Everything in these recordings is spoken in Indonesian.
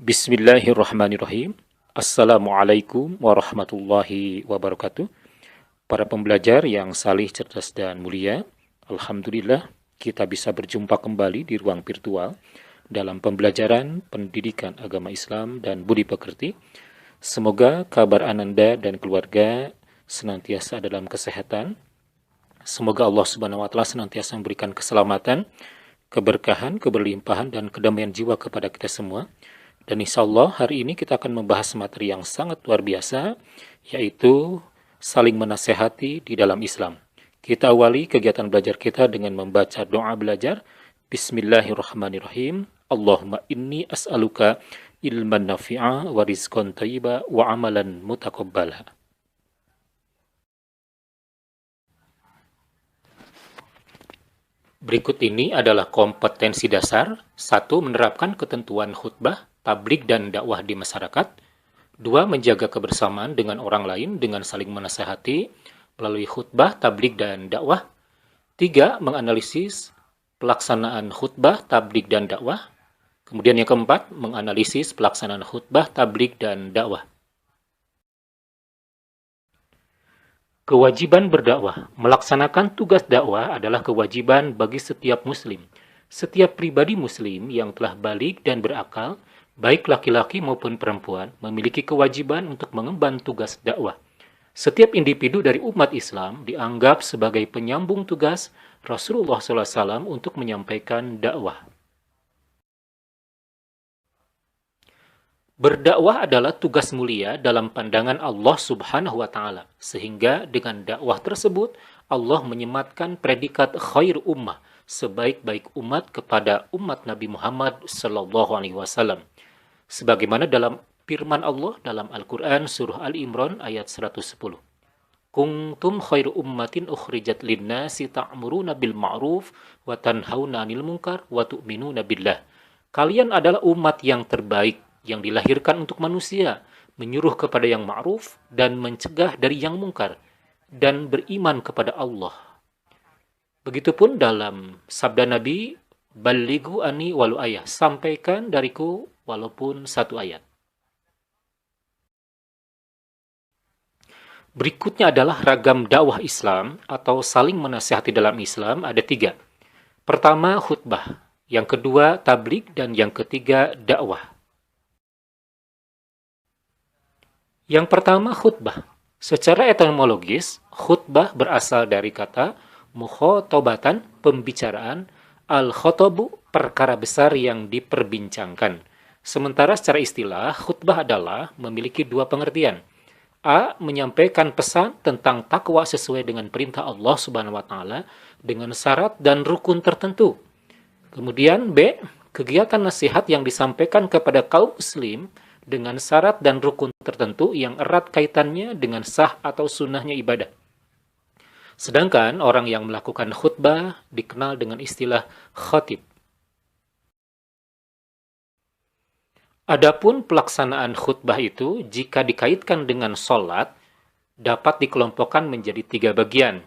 Bismillahirrahmanirrahim. Assalamualaikum warahmatullahi wabarakatuh. Para pembelajar yang salih, cerdas, dan mulia, Alhamdulillah kita bisa berjumpa kembali di ruang virtual dalam pembelajaran pendidikan agama Islam dan budi pekerti. Semoga kabar Ananda dan keluarga senantiasa dalam kesehatan. Semoga Allah Subhanahu wa Ta'ala senantiasa memberikan keselamatan, keberkahan, keberlimpahan, dan kedamaian jiwa kepada kita semua. Dan insya Allah hari ini kita akan membahas materi yang sangat luar biasa, yaitu saling menasehati di dalam Islam. Kita awali kegiatan belajar kita dengan membaca doa belajar. Bismillahirrahmanirrahim. Allahumma inni as'aluka ilman nafi'a wa rizqan thayyiba wa amalan mutaqabbala. Berikut ini adalah kompetensi dasar. 1. Menerapkan ketentuan khutbah, tabligh dan dakwah di masyarakat. 2. Menjaga kebersamaan dengan orang lain dengan saling menasehati melalui khutbah, tabligh dan dakwah. 3. Menganalisis pelaksanaan khutbah, tabligh dan dakwah. Kemudian yang keempat, menganalisis pelaksanaan khutbah, tabligh dan dakwah. Kewajiban berdakwah. Melaksanakan tugas dakwah adalah kewajiban bagi setiap muslim. Setiap pribadi muslim yang telah balik dan berakal, baik laki-laki maupun perempuan, memiliki kewajiban untuk mengemban tugas dakwah. Setiap individu dari umat Islam dianggap sebagai penyambung tugas Rasulullah SAW untuk menyampaikan dakwah. Berdakwah adalah tugas mulia dalam pandangan Allah Subhanahu wa Ta'ala, sehingga dengan dakwah tersebut Allah menyematkan predikat khair ummah, sebaik-baik umat kepada umat Nabi Muhammad sallallahu alaihi wasallam. Sebagaimana dalam firman Allah dalam Al-Qur'an surah Al-Imran ayat 110. Kuntum khairu ummatin ukhrijat linnasi ta'muruna bil ma'ruf wa tanhauna 'anil munkar wa tu'minuna billah. Kalian adalah umat yang terbaik yang dilahirkan untuk manusia, menyuruh kepada yang ma'ruf dan mencegah dari yang mungkar, dan beriman kepada Allah. Begitupun dalam sabda Nabi, Ballighu anni walau ayah, sampaikan dariku walaupun satu ayat. Berikutnya adalah ragam dakwah Islam atau saling menasihati dalam Islam ada 3. Pertama, khutbah. Yang kedua, tabligh. Dan yang ketiga, dakwah. Yang pertama, khutbah. Secara etimologis, khutbah berasal dari kata mukhotobatan, pembicaraan, al-khotobu, perkara besar yang diperbincangkan. Sementara secara istilah, khutbah adalah memiliki 2 pengertian. A. Menyampaikan pesan tentang takwa sesuai dengan perintah Allah Subhanahu wa Ta'ala dengan syarat dan rukun tertentu. Kemudian B. Kegiatan nasihat yang disampaikan kepada kaum muslim dengan syarat dan rukun tertentu yang erat kaitannya dengan sah atau sunnahnya ibadah. Sedangkan orang yang melakukan khutbah dikenal dengan istilah khatib. Adapun pelaksanaan khutbah itu jika dikaitkan dengan sholat dapat dikelompokkan menjadi 3 bagian.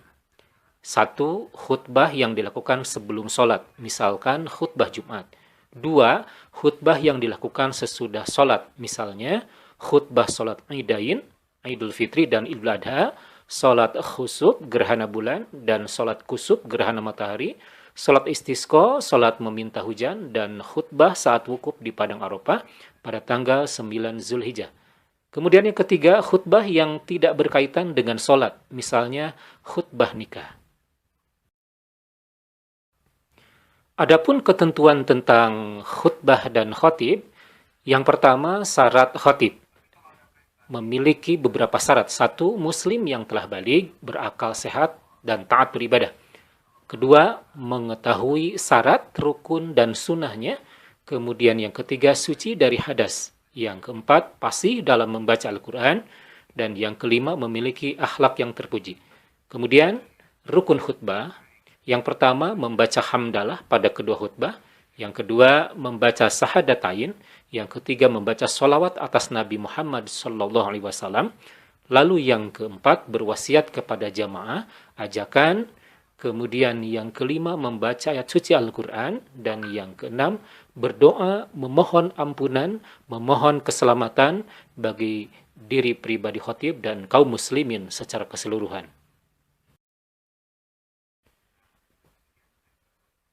1. Khutbah yang dilakukan sebelum sholat, misalkan khutbah Jumat. 2. Khutbah yang dilakukan sesudah sholat, misalnya khutbah sholat Idain, Idul Fitri dan Idul Adha, sholat khusuf, gerhana bulan, dan sholat kusuf, gerhana matahari, sholat istisqa, sholat meminta hujan, dan khutbah saat wukuf di Padang Arafah pada tanggal 9 Zulhijjah. Kemudian yang ketiga, khutbah yang tidak berkaitan dengan sholat, misalnya khutbah nikah. Adapun ketentuan tentang khutbah dan khatib, yang pertama syarat khatib. Memiliki beberapa syarat. 1. Muslim yang telah baligh, berakal sehat, dan taat beribadah. Kedua, mengetahui syarat, rukun, dan sunnahnya. Kemudian yang ketiga, suci dari hadas. Yang keempat, fasih dalam membaca Al-Quran. Dan yang kelima, memiliki akhlak yang terpuji. Kemudian, rukun khutbah. Yang pertama, membaca hamdalah pada kedua khutbah. Yang kedua, membaca sahadatain. Yang ketiga, membaca sholawat atas Nabi Muhammad SAW. Lalu yang keempat, berwasiat kepada jamaah, ajakan Kemudian yang kelima, membaca ayat suci Al-Quran. Dan yang keenam, berdoa, memohon ampunan, memohon keselamatan bagi diri pribadi khotib dan kaum muslimin secara keseluruhan.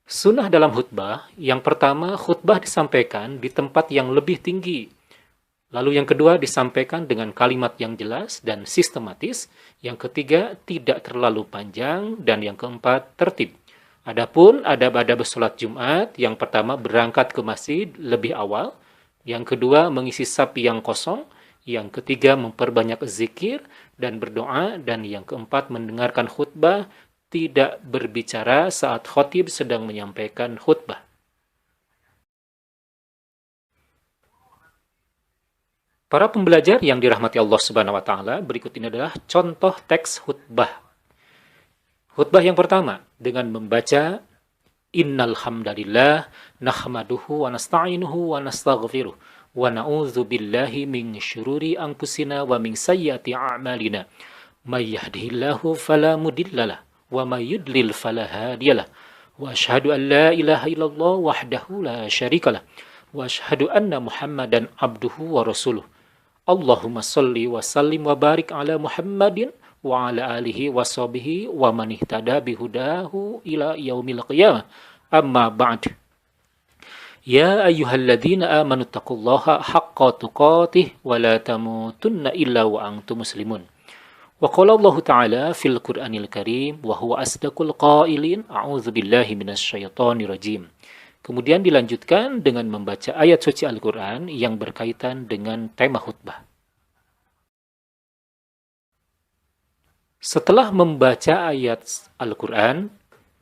Sunnah dalam khutbah, yang pertama, khutbah disampaikan di tempat yang lebih tinggi. Lalu yang kedua, disampaikan dengan kalimat yang jelas dan sistematis. Yang ketiga, tidak terlalu panjang. Dan yang keempat, tertib. Adapun adab-adab sholat Jumat, yang pertama berangkat ke masjid lebih awal. Yang kedua, mengisi sapi yang kosong. Yang ketiga, memperbanyak zikir dan berdoa. Dan yang keempat, mendengarkan khutbah, tidak berbicara saat khotib sedang menyampaikan khutbah. Para pembelajar yang dirahmati Allah Subhanahu wa taala, berikut ini adalah contoh teks khutbah. Khutbah yang pertama dengan membaca Innal hamdalillah nahmaduhu wa nasta'inuhu wa nastaghfiruh wa na'udzu billahi min syururi anfusina wa min sayyiati a'malina. May yahdihillahu fala mudhillalah wa may yudlil fala hadiyalah. Wa asyhadu an la ilaha illallah wahdahu la syarikalah wa asyhadu anna Muhammadan abduhu wa rasuluh. Allahumma salli wa sallim wa barik ala Muhammadin wa ala alihi wa sahbihi wa man ihtada bihudahu ila yaumil qiyamah. Amma ba'd. Ya ayyuhalladzina amanu taqullaha haqqa tuqatih wa la tamutunna illa wa antum muslimun. Wa qala Allah Ta'ala fil Qur'anil Karim wa huwa asdaqul qailin a'udzu billahi minasy syaithanir rajim. Kemudian dilanjutkan dengan membaca ayat suci Al-Qur'an yang berkaitan dengan tema khutbah. Setelah membaca ayat Al-Quran,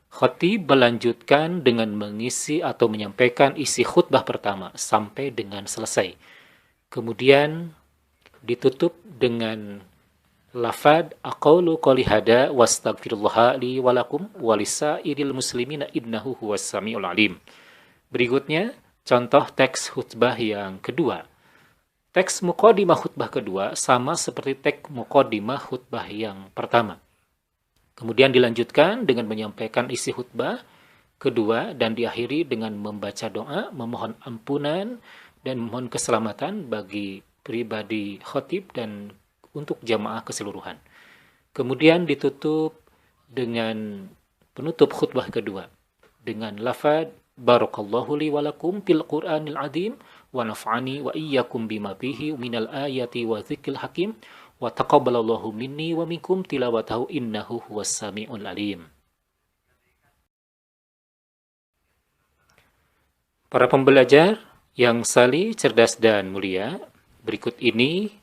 khatib melanjutkan dengan mengisi atau menyampaikan isi khutbah pertama sampai dengan selesai. Kemudian ditutup dengan lafad aqaulu qouli hada wastaghfirullaha li wa lakum wa lisairil muslimina innahu huwas samiul alim. Berikutnya contoh teks khutbah yang kedua. Teks muqaddimah khutbah kedua sama seperti teks muqaddimah khutbah yang pertama. Kemudian dilanjutkan dengan menyampaikan isi khutbah kedua dan diakhiri dengan membaca doa, memohon ampunan dan memohon keselamatan bagi pribadi khatib dan untuk jamaah keseluruhan. Kemudian ditutup dengan penutup khutbah kedua dengan lafaz barakallahu li wa lakum fil Qur'anil azim wa naf'ani wa iyyakum bima fihi minal ayati wa dzikril hakim wa taqabbalallahu minni wa minkum tilawatahu innahu huwas samiul alim. Para pembelajar yang salih, cerdas dan mulia, berikut ini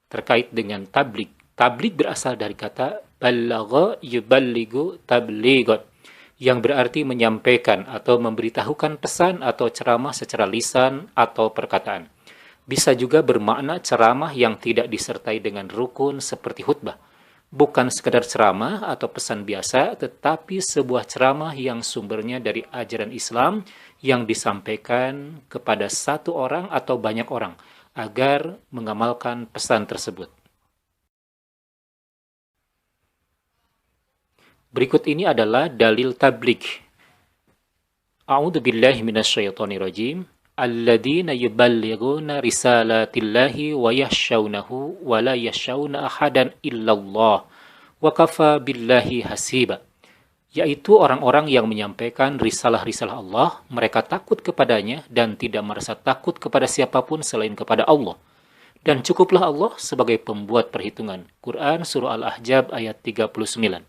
terkait dengan tabligh. Tabligh berasal dari kata ballagha yuballighu tablighot, yang berarti menyampaikan atau memberitahukan pesan atau ceramah secara lisan atau perkataan. Bisa juga bermakna ceramah yang tidak disertai dengan rukun seperti khutbah. Bukan sekedar ceramah atau pesan biasa, tetapi sebuah ceramah yang sumbernya dari ajaran Islam yang disampaikan kepada satu orang atau banyak orang agar mengamalkan pesan tersebut. Berikut ini adalah dalil tabligh. A'udzu billahi minasyaitonir rajim. Alladzina yuballighuna risalatillahi wa yahshawnahu wa la yahshawna ahadan illallah wa kafa billahi hasiba. Yaitu orang-orang yang menyampaikan risalah-risalah Allah, mereka takut kepadanya dan tidak merasa takut kepada siapapun selain kepada Allah. Dan cukuplah Allah sebagai pembuat perhitungan. Quran Surah Al-Ahzab ayat 39.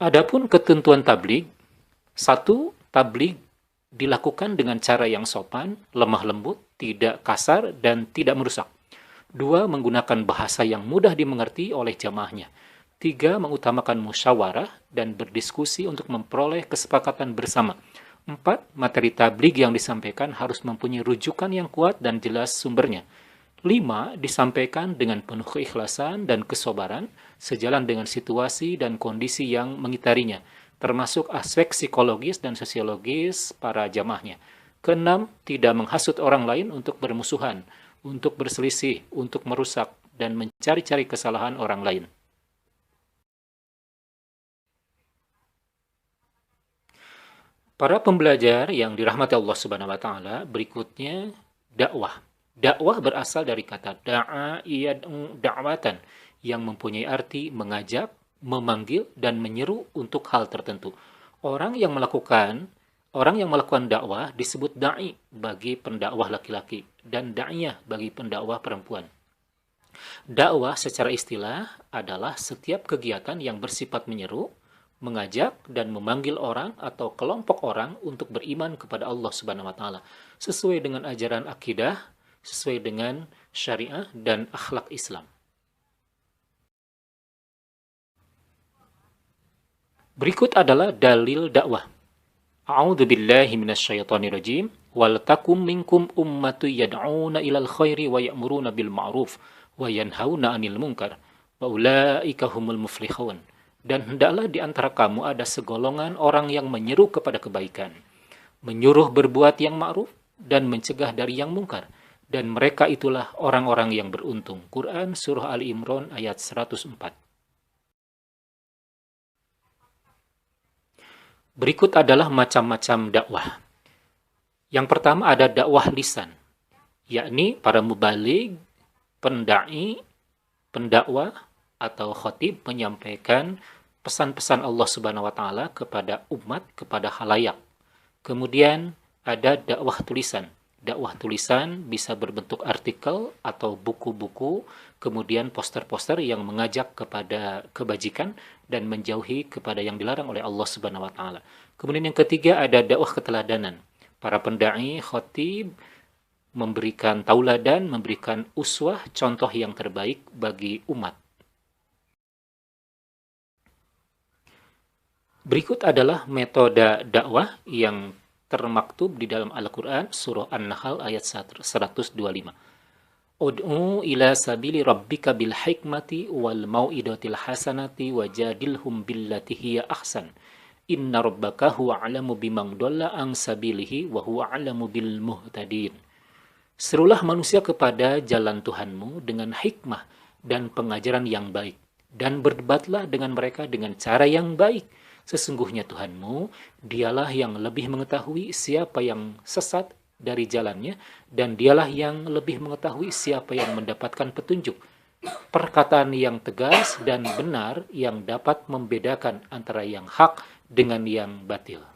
Adapun ketentuan tabligh, satu, tabligh dilakukan dengan cara yang sopan, lemah lembut, tidak kasar, dan tidak merusak. Dua, menggunakan bahasa yang mudah dimengerti oleh jamaahnya. Tiga, mengutamakan musyawarah dan berdiskusi untuk memperoleh kesepakatan bersama. Empat, materi tabligh yang disampaikan harus mempunyai rujukan yang kuat dan jelas sumbernya. 5. Disampaikan dengan penuh keikhlasan dan kesabaran sejalan dengan situasi dan kondisi yang mengitarinya, termasuk aspek psikologis dan sosiologis para jamaahnya. 6. Tidak menghasut orang lain untuk bermusuhan, untuk berselisih, untuk merusak, dan mencari-cari kesalahan orang lain. Para pembelajar yang dirahmati Allah Subhanahu wa taala, berikutnya dakwah. Dakwah berasal dari kata da'a yad'u da'watan yang mempunyai arti mengajak, memanggil dan menyeru untuk hal tertentu. Orang yang melakukan orang yang melakukan dakwah disebut dai bagi pendakwah laki-laki dan da'iyah bagi pendakwah perempuan. Dakwah secara istilah adalah setiap kegiatan yang bersifat menyeru, mengajak dan memanggil orang atau kelompok orang untuk beriman kepada Allah Subhanahu wa taala sesuai dengan ajaran akidah, sesuai dengan syariah dan akhlak Islam. Berikut adalah dalil dakwah. A'udzu billahi minasyaitonir rajim. Wal takum minkum ummatu yad'una ilal khairi wa ya'muruna bil ma'ruf wa yanhauna 'anil munkar wa ulaika humul muflihun. Dan hendaklah di antara kamu ada segolongan orang yang menyeru kepada kebaikan, menyuruh berbuat yang ma'ruf dan mencegah dari yang mungkar. Dan mereka itulah orang-orang yang beruntung. Quran Surah Ali Imran ayat 104. Berikut adalah macam-macam dakwah. Yang pertama ada dakwah lisan, yakni para mubaligh, pendai, pendakwah, atau khatib menyampaikan pesan-pesan Allah Subhanahu wa taala kepada umat, kepada khalayak. Kemudian ada dakwah tulisan. Dakwah tulisan bisa berbentuk artikel atau buku-buku, kemudian poster-poster yang mengajak kepada kebajikan dan menjauhi kepada yang dilarang oleh Allah Subhanahu wa taala. Kemudian yang ketiga ada dakwah keteladanan. Para pendai, khatib memberikan tauladan, memberikan uswah, contoh yang terbaik bagi umat. Berikut adalah metode dakwah yang termaktub di dalam Al-Quran, surah An-Nahl ayat 125. Ud'u ila sabili rabbika bil hikmati wal mau'idatil hasanati wajadilhum billati hiya ahsan. Inna rabbaka huwa a'lamu biman dhalla an sabilihi wa huwa a'lamu bil muhtadin. Serulah manusia kepada jalan Tuhanmu dengan hikmah dan pengajaran yang baik, dan berdebatlah dengan mereka dengan cara yang baik. Sesungguhnya Tuhanmu, dialah yang lebih mengetahui siapa yang sesat dari jalannya, dan dialah yang lebih mengetahui siapa yang mendapatkan petunjuk. Perkataan yang tegas dan benar yang dapat membedakan antara yang hak dengan yang batil.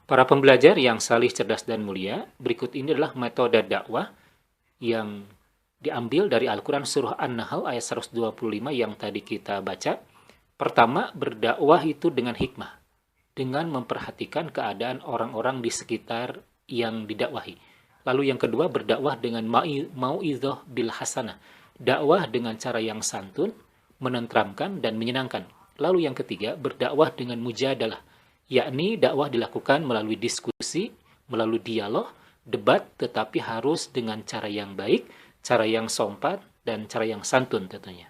Para pembelajar yang salih, cerdas, dan mulia, berikut ini adalah metode dakwah yang diambil dari Al-Quran Surah An-Nahl ayat 125 yang tadi kita baca. Pertama, berdakwah itu dengan hikmah, dengan memperhatikan keadaan orang-orang di sekitar yang didakwahi. Lalu yang kedua, berdakwah dengan mau'izah bil hasanah, dakwah dengan cara yang santun, menenteramkan, dan menyenangkan. Lalu yang ketiga, berdakwah dengan mujadalah, yakni dakwah dilakukan melalui diskusi, melalui dialog, debat, tetapi harus dengan cara yang baik, cara yang sopan, dan cara yang santun tentunya.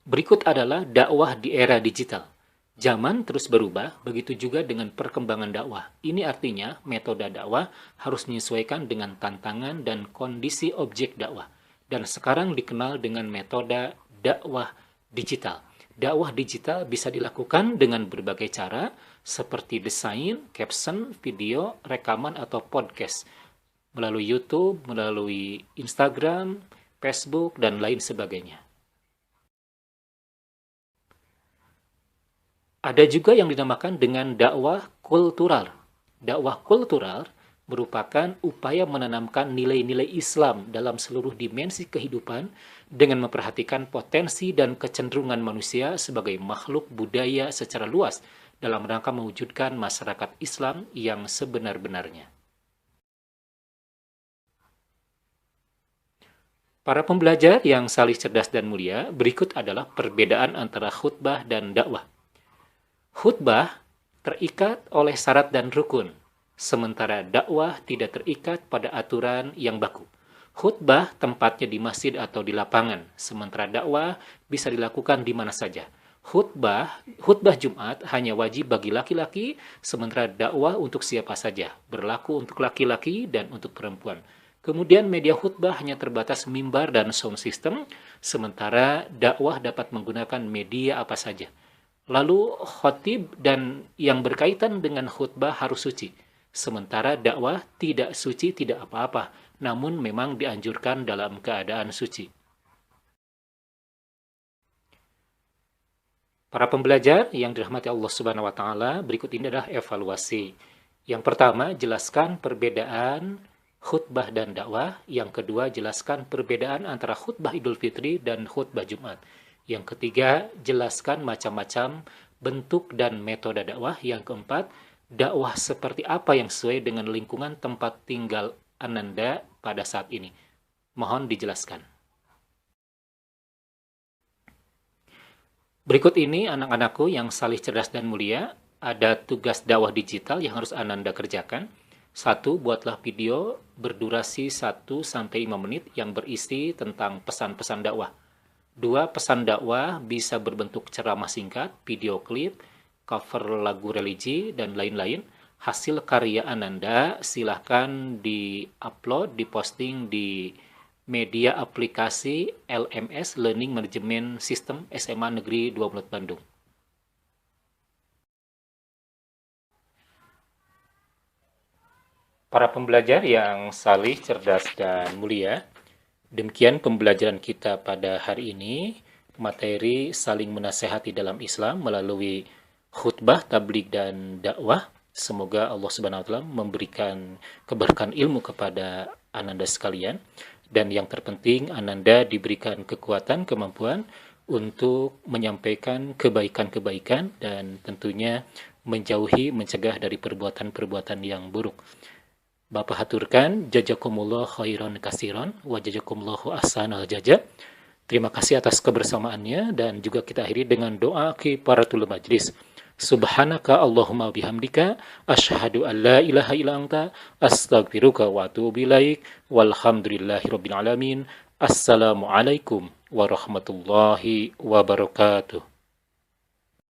Berikut adalah dakwah di era digital. Zaman terus berubah, begitu juga dengan perkembangan dakwah. Ini artinya metode dakwah harus menyesuaikan dengan tantangan dan kondisi objek dakwah. Dan sekarang dikenal dengan metode dakwah digital. Dakwah digital bisa dilakukan dengan berbagai cara, seperti desain, caption, video, rekaman, atau podcast, melalui YouTube, melalui Instagram, Facebook, dan lain sebagainya. Ada juga yang dinamakan dengan dakwah kultural. Dakwah kultural merupakan upaya menanamkan nilai-nilai Islam dalam seluruh dimensi kehidupan dengan memperhatikan potensi dan kecenderungan manusia sebagai makhluk budaya secara luas dalam rangka mewujudkan masyarakat Islam yang sebenar-benarnya. Para pembelajar yang salih, cerdas, dan mulia, berikut adalah perbedaan antara khutbah dan dakwah. Khutbah terikat oleh syarat dan rukun, sementara dakwah tidak terikat pada aturan yang baku. Khutbah tempatnya di masjid atau di lapangan, sementara dakwah bisa dilakukan di mana saja. Khutbah Jumat hanya wajib bagi laki-laki, sementara dakwah untuk siapa saja, berlaku untuk laki-laki dan untuk perempuan. Kemudian media khutbah hanya terbatas mimbar dan sound system, sementara dakwah dapat menggunakan media apa saja. Lalu khotib dan yang berkaitan dengan khutbah harus suci, sementara dakwah tidak suci tidak apa-apa, namun memang dianjurkan dalam keadaan suci. Para pembelajar yang dirahmati Allah Subhanahu wa taala, berikut ini adalah evaluasi. Yang pertama, jelaskan perbedaan khutbah dan dakwah. Yang kedua, jelaskan perbedaan antara khutbah Idul Fitri dan khutbah Jumat. Yang ketiga, jelaskan macam-macam bentuk dan metode dakwah. Yang keempat, dakwah seperti apa yang sesuai dengan lingkungan tempat tinggal Ananda pada saat ini. Mohon dijelaskan. Berikut ini anak-anakku yang salih, cerdas, dan mulia, ada tugas dakwah digital yang harus Ananda kerjakan. 1. Buatlah video berdurasi 1-5 menit yang berisi tentang pesan-pesan dakwah. 2. Pesan dakwah bisa berbentuk ceramah singkat, video klip, cover lagu religi, dan lain-lain. Hasil karya Ananda silahkan di-upload, diposting di media aplikasi LMS Learning Management System SMA Negeri 2 Mulut Bandung. Para pembelajar yang salih, cerdas, dan mulia, demikian pembelajaran kita pada hari ini, materi saling menasehati dalam Islam melalui khutbah, tabligh, dan dakwah. Semoga Allah Subhanahu wa taala memberikan keberkahan ilmu kepada Ananda sekalian. Dan yang terpenting, Ananda diberikan kekuatan, kemampuan untuk menyampaikan kebaikan-kebaikan dan tentunya menjauhi, mencegah dari perbuatan-perbuatan yang buruk. Bapak haturkan, jazakumullah khairan kasiran, wa jazakumullahu ahsanal jaza. Terima kasih atas kebersamaannya, dan juga kita akhiri dengan doa kifaratul majlis. Subhanaka Allahumma bihamdika asyhadu an la ilaha illa anta astaghfiruka wa atubu ilaik walhamdulillahirabbil alamin. Assalamualaikum warahmatullahi wabarakatuh.